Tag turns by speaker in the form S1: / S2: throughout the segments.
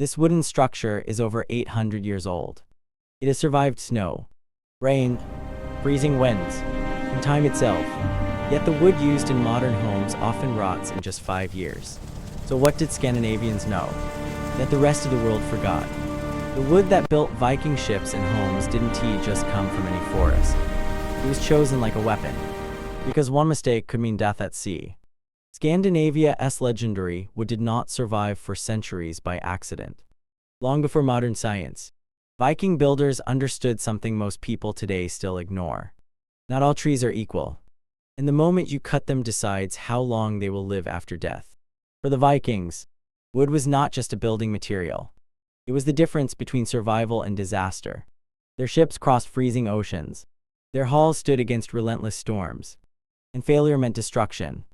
S1: This wooden structure is over 800 years old. It has survived snow, rain, freezing winds, and time itself. Yet the wood used in modern homes often rots in just 5 years. So what did Scandinavians know that the rest of the world forgot? The wood that built Viking ships and homes didn't just come from any forest. It was chosen like a weapon, because one mistake could mean death at sea. Scandinavia's legendary wood did not survive for centuries by accident. Long before modern science, Viking builders understood something most people today still ignore. Not all trees are equal, and the moment you cut them decides how long they will live after death. For the Vikings, wood was not just a building material. It was the difference between survival and disaster. Their ships crossed freezing oceans. Their hulls stood against relentless storms, and failure meant destruction.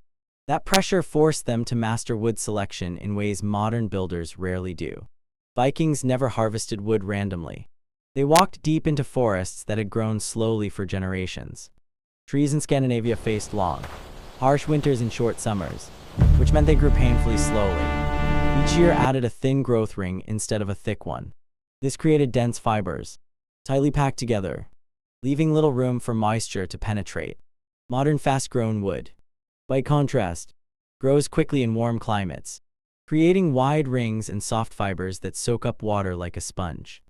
S1: That pressure forced them to master wood selection in ways modern builders rarely do. Vikings never harvested wood randomly. They walked deep into forests that had grown slowly for generations. Trees in Scandinavia faced long, harsh winters and short summers, which meant they grew painfully slowly. Each year added a thin growth ring instead of a thick one. This created dense fibers, tightly packed together, leaving little room for moisture to penetrate. Modern fast-grown wood, by contrast, grows quickly in warm climates, creating wide rings and soft fibers that soak up water like a sponge.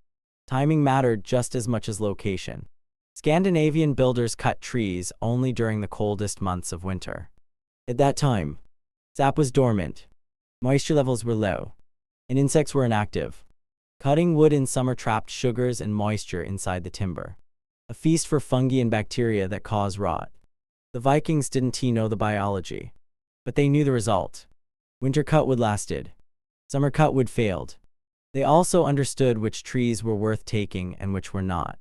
S1: Timing mattered just as much as location. Scandinavian builders cut trees only during the coldest months of winter. At that time, sap was dormant, moisture levels were low, and insects were inactive. Cutting wood in summer trapped sugars and moisture inside the timber, a feast for fungi and bacteria that cause rot. The Vikings didn't know the biology, but they knew the result. Winter cut wood lasted. Summer cut wood failed. They also understood which trees were worth taking and which were not.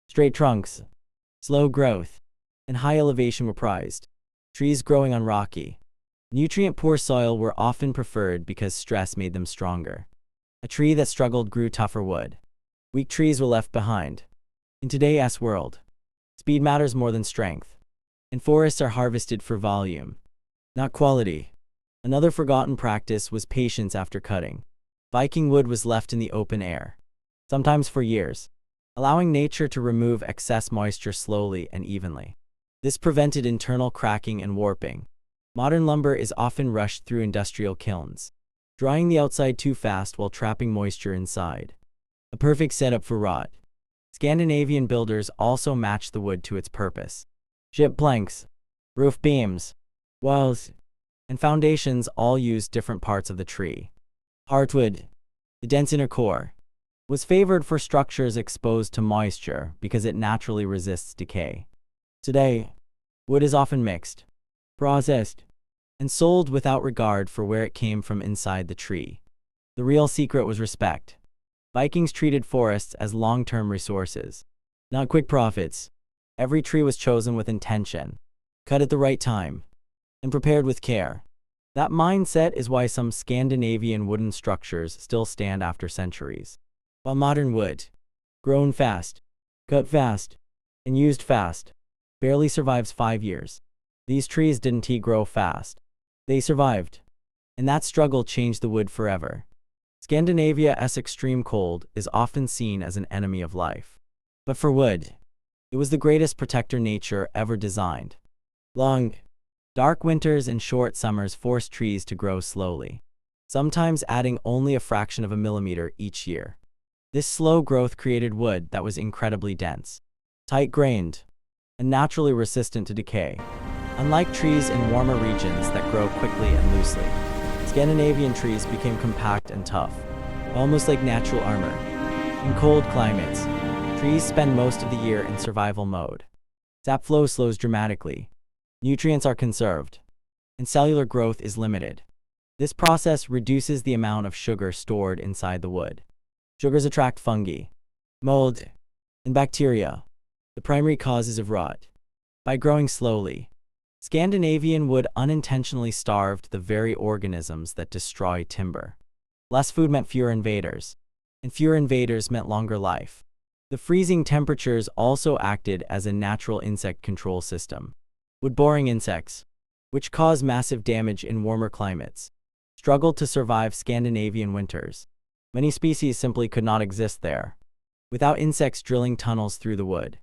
S1: Straight trunks, slow growth, and high elevation were prized. Trees growing on rocky, nutrient-poor soil were often preferred because stress made them stronger. A tree that struggled grew tougher wood. Weak trees were left behind. In today's world, speed matters more than strength, and forests are harvested for volume, not quality. Another forgotten practice was patience after cutting. Viking wood was left in the open air, sometimes for years, allowing nature to remove excess moisture slowly and evenly. This prevented internal cracking and warping. Modern lumber is often rushed through industrial kilns, drying the outside too fast while trapping moisture inside. A perfect setup for rot. Scandinavian builders also matched the wood to its purpose. Ship planks, roof beams, walls, and foundations all used different parts of the tree. Heartwood, the dense inner core, was favored for structures exposed to moisture because it naturally resists decay. Today, wood is often mixed, processed, and sold without regard for where it came from inside the tree. The real secret was respect. Vikings treated forests as long-term resources, not quick profits. Every tree was chosen with intention, cut at the right time, and prepared with care. That mindset is why some Scandinavian wooden structures still stand after centuries. While modern wood, grown fast, cut fast, and used fast, barely survives 5 years. These trees didn't grow fast. They survived, and that struggle changed the wood forever. Scandinavia's extreme cold is often seen as an enemy of life. But for wood, it was the greatest protector nature ever designed. Long, dark winters and short summers forced trees to grow slowly, sometimes adding only a fraction of a millimeter each year. This slow growth created wood that was incredibly dense, tight-grained, and naturally resistant to decay. Unlike trees in warmer regions that grow quickly and loosely, Scandinavian trees became compact and tough, almost like natural armor. In cold climates, trees spend most of the year in survival mode. Sap flow slows dramatically, nutrients are conserved, and cellular growth is limited. This process reduces the amount of sugar stored inside the wood. Sugars attract fungi, mold, and bacteria, the primary causes of rot. By growing slowly, Scandinavian wood unintentionally starved the very organisms that destroy timber. Less food meant fewer invaders, and fewer invaders meant longer life. The freezing temperatures also acted as a natural insect control system. Wood-boring insects, which cause massive damage in warmer climates, struggled to survive Scandinavian winters. Many species simply could not exist there. Without insects drilling tunnels through the wood,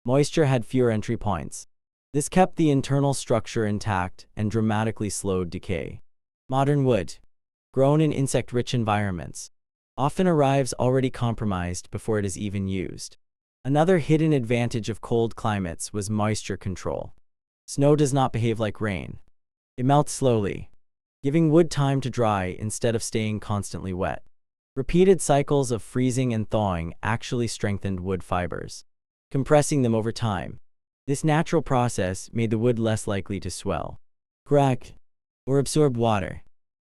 S1: moisture had fewer entry points. This kept the internal structure intact and dramatically slowed decay. Modern wood, grown in insect-rich environments, often arrives already compromised before it is even used. Another hidden advantage of cold climates was moisture control. Snow does not behave like rain. It melts slowly, giving wood time to dry instead of staying constantly wet. Repeated cycles of freezing and thawing actually strengthened wood fibers, compressing them over time. This natural process made the wood less likely to swell, crack, or absorb water.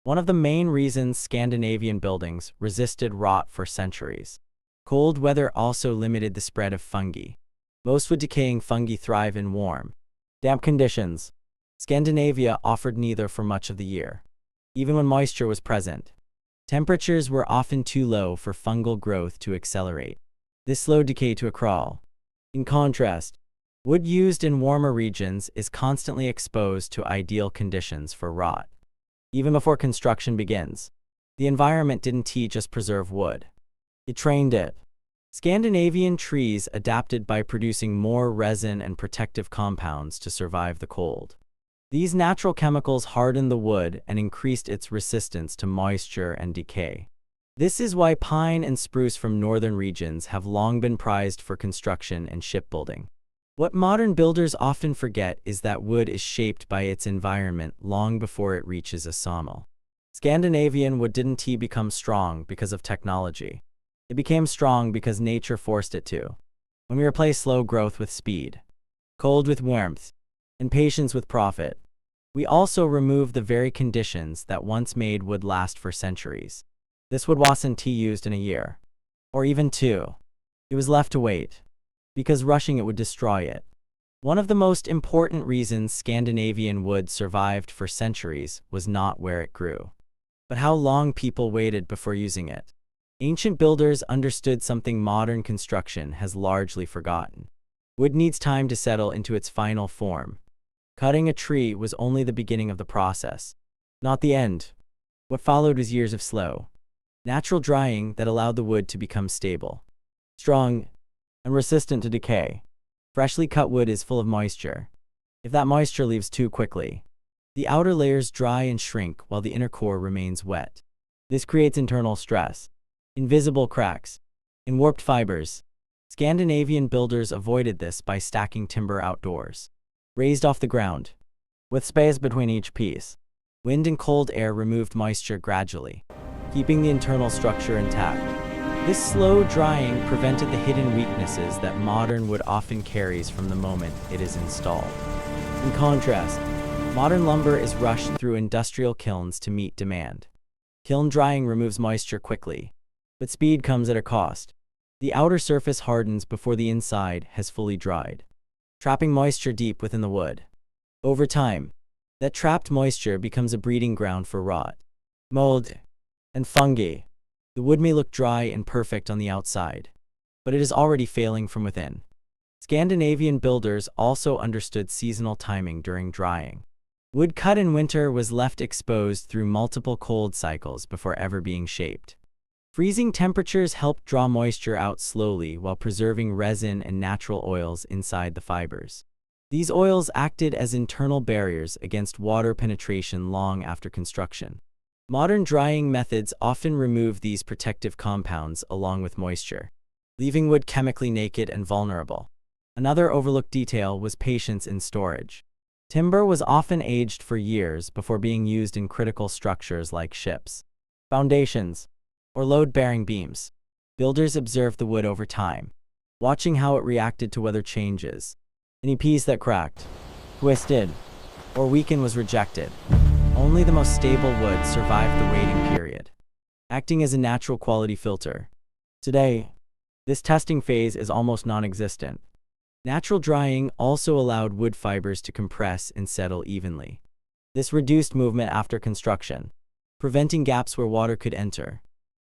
S1: One of the main reasons Scandinavian buildings resisted rot for centuries. Cold weather also limited the spread of fungi. Most wood-decaying fungi thrive in warm, damp conditions. Scandinavia offered neither for much of the year. Even when moisture was present, temperatures were often too low for fungal growth to accelerate. This slowed decay to a crawl. In contrast, wood used in warmer regions is constantly exposed to ideal conditions for rot. Even before construction begins, the environment didn't just preserve wood. It trained it. Scandinavian trees adapted by producing more resin and protective compounds to survive the cold. These natural chemicals hardened the wood and increased its resistance to moisture and decay. This is why pine and spruce from northern regions have long been prized for construction and shipbuilding. What modern builders often forget is that wood is shaped by its environment long before it reaches a sawmill. Scandinavian wood didn't become strong because of technology. It became strong because nature forced it to. When we replace slow growth with speed, cold with warmth, and patience with profit, we also remove the very conditions that once made wood last for centuries. This wood wasn't used in a year, or even two. It was left to wait, because rushing it would destroy it. One of the most important reasons Scandinavian wood survived for centuries was not where it grew, but how long people waited before using it. Ancient builders understood something modern construction has largely forgotten. Wood needs time to settle into its final form. Cutting a tree was only the beginning of the process, not the end. What followed was years of slow, natural drying that allowed the wood to become stable, strong, and resistant to decay. Freshly cut wood is full of moisture. If that moisture leaves too quickly, the outer layers dry and shrink while the inner core remains wet. This creates internal stress, invisible cracks, and warped fibers. Scandinavian builders avoided this by stacking timber outdoors, raised off the ground, with space between each piece. Wind and cold air removed moisture gradually, keeping the internal structure intact. This slow drying prevented the hidden weaknesses that modern wood often carries from the moment it is installed. In contrast, modern lumber is rushed through industrial kilns to meet demand. Kiln drying removes moisture quickly, but speed comes at a cost. The outer surface hardens before the inside has fully dried, trapping moisture deep within the wood. Over time, that trapped moisture becomes a breeding ground for rot, mold, and fungi. The wood may look dry and perfect on the outside, but it is already failing from within. Scandinavian builders also understood seasonal timing during drying. Wood cut in winter was left exposed through multiple cold cycles before ever being shaped. Freezing temperatures helped draw moisture out slowly while preserving resin and natural oils inside the fibers. These oils acted as internal barriers against water penetration long after construction. Modern drying methods often remove these protective compounds along with moisture, leaving wood chemically naked and vulnerable. Another overlooked detail was patience in storage. Timber was often aged for years before being used in critical structures like ships, foundations, or load-bearing beams. Builders observed the wood over time, watching how it reacted to weather changes. Any piece that cracked, twisted, or weakened was rejected. Only the most stable wood survived the waiting period, acting as a natural quality filter. Today, this testing phase is almost non-existent. Natural drying also allowed wood fibers to compress and settle evenly. This reduced movement after construction, preventing gaps where water could enter.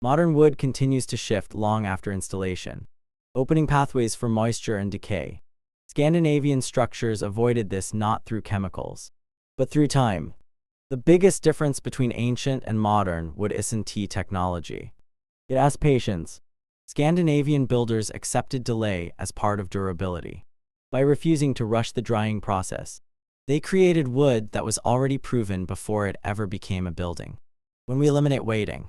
S1: Modern wood continues to shift long after installation, opening pathways for moisture and decay. Scandinavian structures avoided this not through chemicals, but through time. The biggest difference between ancient and modern wood isn't technology. It asked patience. Scandinavian builders accepted delay as part of durability. By refusing to rush the drying process, they created wood that was already proven before it ever became a building. When we eliminate waiting,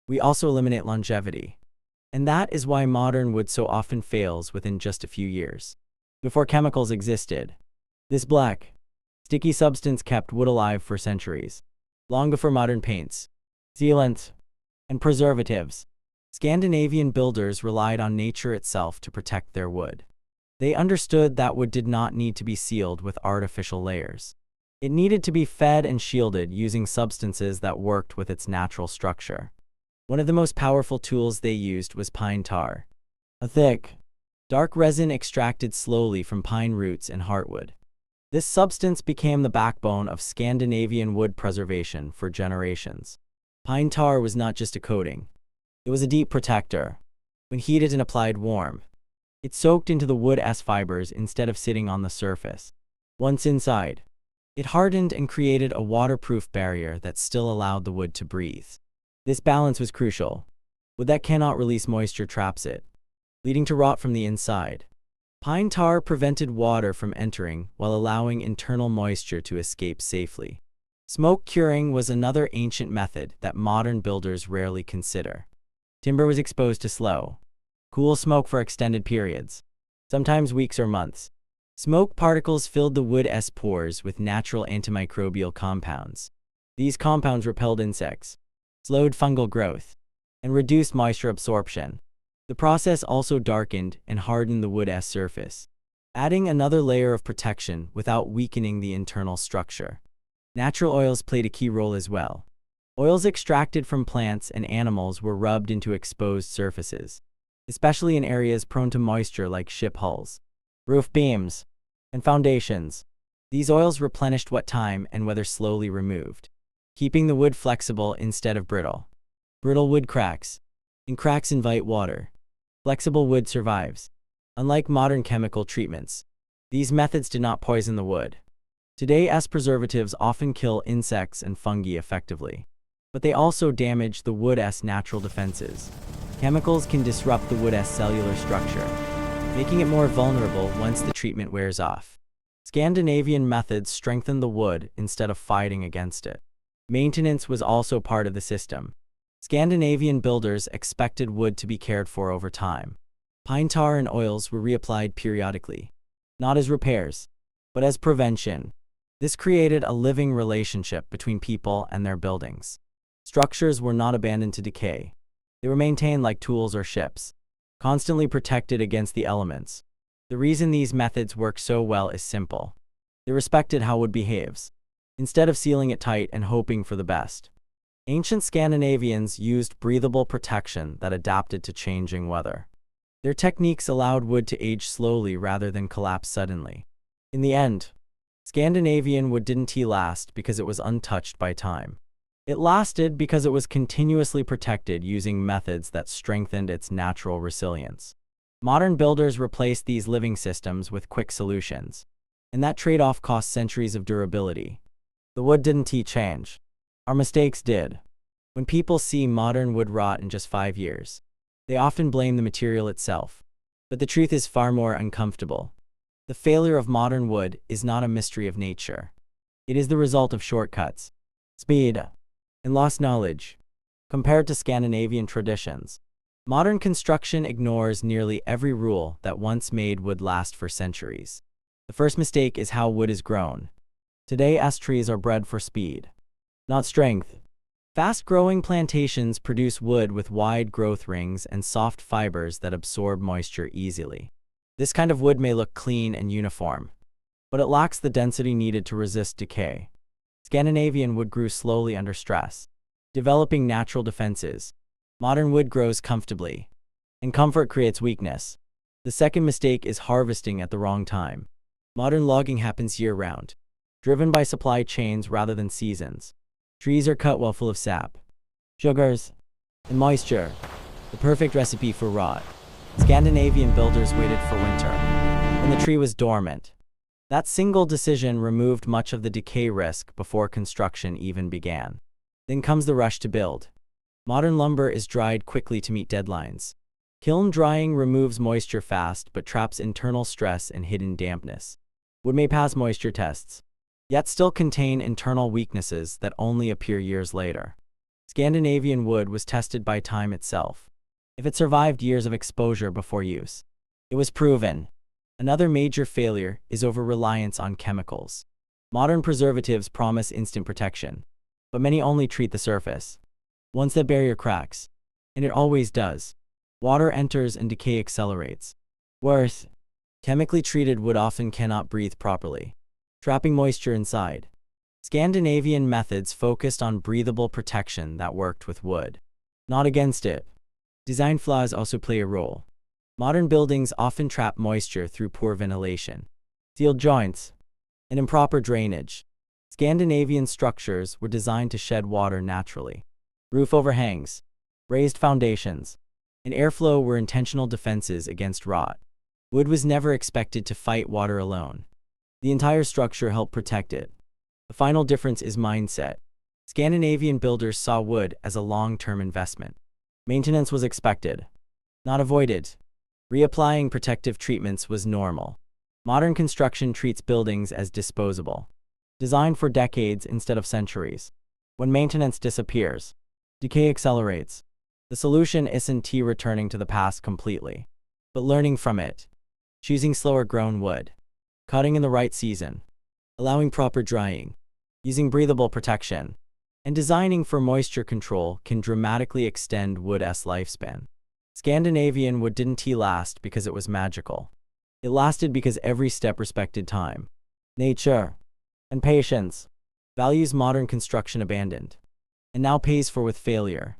S1: we also eliminate longevity. And that is why modern wood so often fails within just a few years. Before chemicals existed, this black, sticky substance kept wood alive for centuries. Long before modern paints, sealants, and preservatives, Scandinavian builders relied on nature itself to protect their wood. They understood that wood did not need to be sealed with artificial layers. It needed to be fed and shielded using substances that worked with its natural structure. One of the most powerful tools they used was pine tar, a thick, dark resin extracted slowly from pine roots and heartwood. This substance became the backbone of Scandinavian wood preservation for generations. Pine tar was not just a coating. It was a deep protector. When heated and applied warm, it soaked into the wood's fibers instead of sitting on the surface. Once inside, it hardened and created a waterproof barrier that still allowed the wood to breathe. This balance was crucial. Wood that cannot release moisture traps it, leading to rot from the inside. Pine tar prevented water from entering while allowing internal moisture to escape safely. Smoke curing was another ancient method that modern builders rarely consider. Timber was exposed to slow, cool smoke for extended periods, sometimes weeks or months. Smoke particles filled the wood's pores with natural antimicrobial compounds. These compounds repelled insects, slowed fungal growth, and reduced moisture absorption. The process also darkened and hardened the wood's surface, adding another layer of protection without weakening the internal structure. Natural oils played a key role as well. Oils extracted from plants and animals were rubbed into exposed surfaces, especially in areas prone to moisture like ship hulls, roof beams, and foundations. These oils replenished what time and weather slowly removed, keeping the wood flexible instead of brittle. Brittle wood cracks, and cracks invite water. Flexible wood survives. Unlike modern chemical treatments, these methods did not poison the wood. Today's preservatives often kill insects and fungi effectively, but they also damage the wood's natural defenses. Chemicals can disrupt the wood's cellular structure, making it more vulnerable once the treatment wears off. Scandinavian methods strengthened the wood instead of fighting against it. Maintenance was also part of the system. Scandinavian builders expected wood to be cared for over time. Pine tar and oils were reapplied periodically, not as repairs, but as prevention. This created a living relationship between people and their buildings. Structures were not abandoned to decay. They were maintained like tools or ships, constantly protected against the elements. The reason these methods work so well is simple. They respected how wood behaves, instead of sealing it tight and hoping for the best. Ancient Scandinavians used breathable protection that adapted to changing weather. Their techniques allowed wood to age slowly rather than collapse suddenly. In the end, Scandinavian wood didn't last because it was untouched by time. It lasted because it was continuously protected using methods that strengthened its natural resilience. Modern builders replaced these living systems with quick solutions, and that trade-off cost centuries of durability. The wood didn't change. Our mistakes did. When people see modern wood rot in just 5 years, they often blame the material itself. But the truth is far more uncomfortable. The failure of modern wood is not a mystery of nature. It is the result of shortcuts, speed, and lost knowledge. Compared to Scandinavian traditions, modern construction ignores nearly every rule that once made wood last for centuries. The first mistake is how wood is grown. Today, trees are bred for speed, not strength. Fast-growing plantations produce wood with wide growth rings and soft fibers that absorb moisture easily. This kind of wood may look clean and uniform, but it lacks the density needed to resist decay. Scandinavian wood grew slowly under stress, developing natural defenses. Modern wood grows comfortably, and comfort creates weakness. The second mistake is harvesting at the wrong time. Modern logging happens year-round, driven by supply chains rather than seasons. Trees are cut while full of sap, sugars, and moisture, the perfect recipe for rot. Scandinavian builders waited for winter, when the tree was dormant. That single decision removed much of the decay risk before construction even began. Then comes the rush to build. Modern lumber is dried quickly to meet deadlines. Kiln drying removes moisture fast but traps internal stress and hidden dampness. Wood may pass moisture tests, yet still contain internal weaknesses that only appear years later. Scandinavian wood was tested by time itself. If it survived years of exposure before use, it was proven. Another major failure is over-reliance on chemicals. Modern preservatives promise instant protection, but many only treat the surface. Once that barrier cracks, and it always does, water enters and decay accelerates. Worse, chemically treated wood often cannot breathe properly, trapping moisture inside. Scandinavian methods focused on breathable protection that worked with wood, not against it. Design flaws also play a role. Modern buildings often trap moisture through poor ventilation, sealed joints, and improper drainage. Scandinavian structures were designed to shed water naturally. Roof overhangs, raised foundations, and airflow were intentional defenses against rot. Wood was never expected to fight water alone. The entire structure helped protect it. The final difference is mindset. Scandinavian builders saw wood as a long-term investment. Maintenance was expected, not avoided. Reapplying protective treatments was normal. Modern construction treats buildings as disposable, designed for decades instead of centuries. When maintenance disappears, decay accelerates. The solution isn't returning to the past completely, but learning from it. Choosing slower-grown wood, cutting in the right season, allowing proper drying, using breathable protection, and designing for moisture control can dramatically extend wood's lifespan. Scandinavian wood didn't last because it was magical. It lasted because every step respected time, nature, and patience. Values modern construction abandoned, and now pays for with failure.